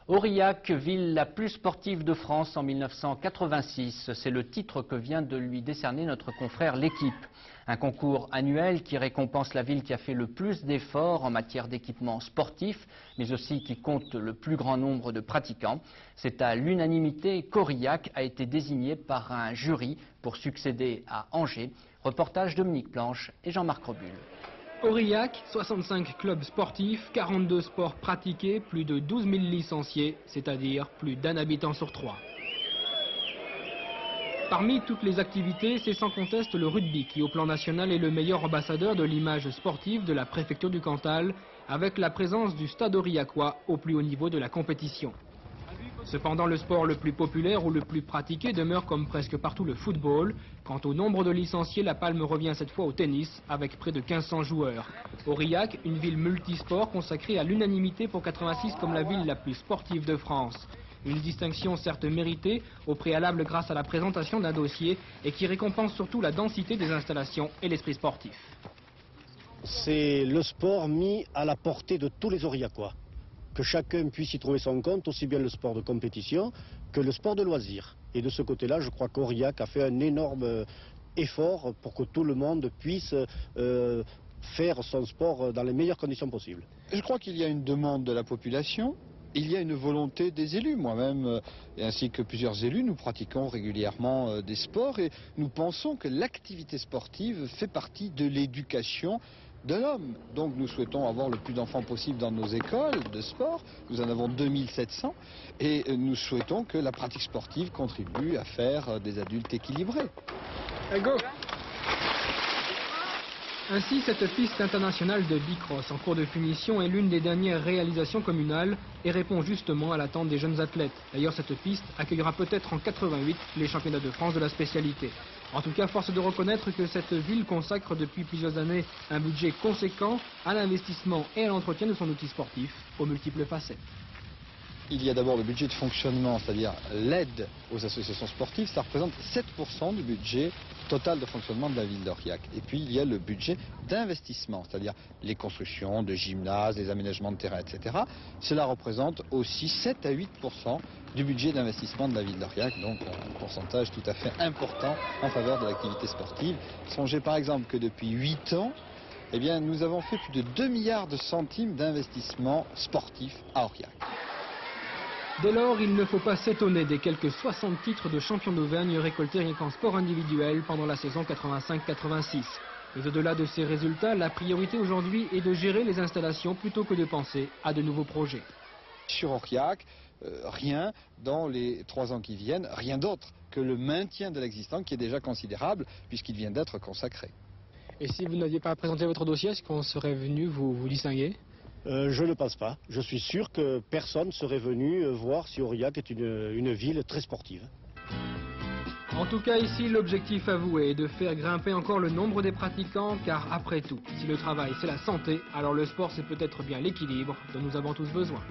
Aurillac, ville la plus sportive de France en 1986. C'est le titre que vient de lui décerner notre confrère L'Équipe. Un concours annuel qui récompense la ville qui a fait le plus d'efforts en matière d'équipement sportif, mais aussi qui compte le plus grand nombre de pratiquants. C'est à l'unanimité qu'Aurillac a été désigné par un jury pour succéder à Angers. Reportage Dominique Planche et Jean-Marc Robul. Aurillac, 65 clubs sportifs, 42 sports pratiqués, plus de 12 000 licenciés, c'est-à-dire plus d'un habitant sur 3. Parmi toutes les activités, c'est sans conteste le rugby qui, au plan national, est le meilleur ambassadeur de l'image sportive de la préfecture du Cantal, avec la présence du stade aurillacois au plus haut niveau de la compétition. Cependant, le sport le plus populaire ou le plus pratiqué demeure comme presque partout le football. Quant au nombre de licenciés, la palme revient cette fois au tennis, avec près de 1500 joueurs. Aurillac, une ville multisport consacrée à l'unanimité pour 86 comme la ville la plus sportive de France. Une distinction certes méritée, au préalable grâce à la présentation d'un dossier, et qui récompense surtout la densité des installations et l'esprit sportif. C'est le sport mis à la portée de tous les Aurillacois. Que chacun puisse y trouver son compte, aussi bien le sport de compétition que le sport de loisir. Et de ce côté-là, je crois qu'Aurillac a fait un énorme effort pour que tout le monde puisse faire son sport dans les meilleures conditions possibles. Je crois qu'il y a une demande de la population, il y a une volonté des élus. Moi-même, ainsi que plusieurs élus, nous pratiquons régulièrement des sports et nous pensons que l'activité sportive fait partie de l'éducation de l'homme. Donc nous souhaitons avoir le plus d'enfants possible dans nos écoles de sport. Nous en avons 2700 et nous souhaitons que la pratique sportive contribue à faire des adultes équilibrés. Go. Ainsi, cette piste internationale de bicross en cours de finition est l'une des dernières réalisations communales et répond justement à l'attente des jeunes athlètes. D'ailleurs, cette piste accueillera peut-être en 88 les championnats de France de la spécialité. En tout cas, force est de reconnaître que cette ville consacre depuis plusieurs années un budget conséquent à l'investissement et à l'entretien de son outil sportif aux multiples facettes. Il y a d'abord le budget de fonctionnement, c'est-à-dire l'aide aux associations sportives, ça représente 7% du budget total de fonctionnement de la ville d'Aurillac. Et puis il y a le budget d'investissement, c'est-à-dire les constructions de gymnases, les aménagements de terrain, etc. Cela représente aussi 7 à 8% du budget d'investissement de la ville d'Aurillac, donc un pourcentage tout à fait important en faveur de l'activité sportive. Songez par exemple que depuis 8 ans, eh bien, nous avons fait plus de 2 milliards de centimes d'investissement sportif à Aurillac. Dès lors, il ne faut pas s'étonner des quelques 60 titres de champion d'Auvergne récoltés rien qu'en sport individuel pendant la saison 85-86. Mais au-delà de ces résultats, la priorité aujourd'hui est de gérer les installations plutôt que de penser à de nouveaux projets. Sur Aurillac, rien dans les 3 ans qui viennent, rien d'autre que le maintien de l'existant qui est déjà considérable puisqu'il vient d'être consacré. Et si vous n'aviez pas présenté votre dossier, est-ce qu'on serait venu vous distinguer ? Je ne pense pas. Je suis sûr que personne serait venu voir si Aurillac est une ville très sportive. En tout cas, ici, l'objectif avoué est de faire grimper encore le nombre des pratiquants, car après tout, si le travail c'est la santé, alors le sport c'est peut-être bien l'équilibre dont nous avons tous besoin.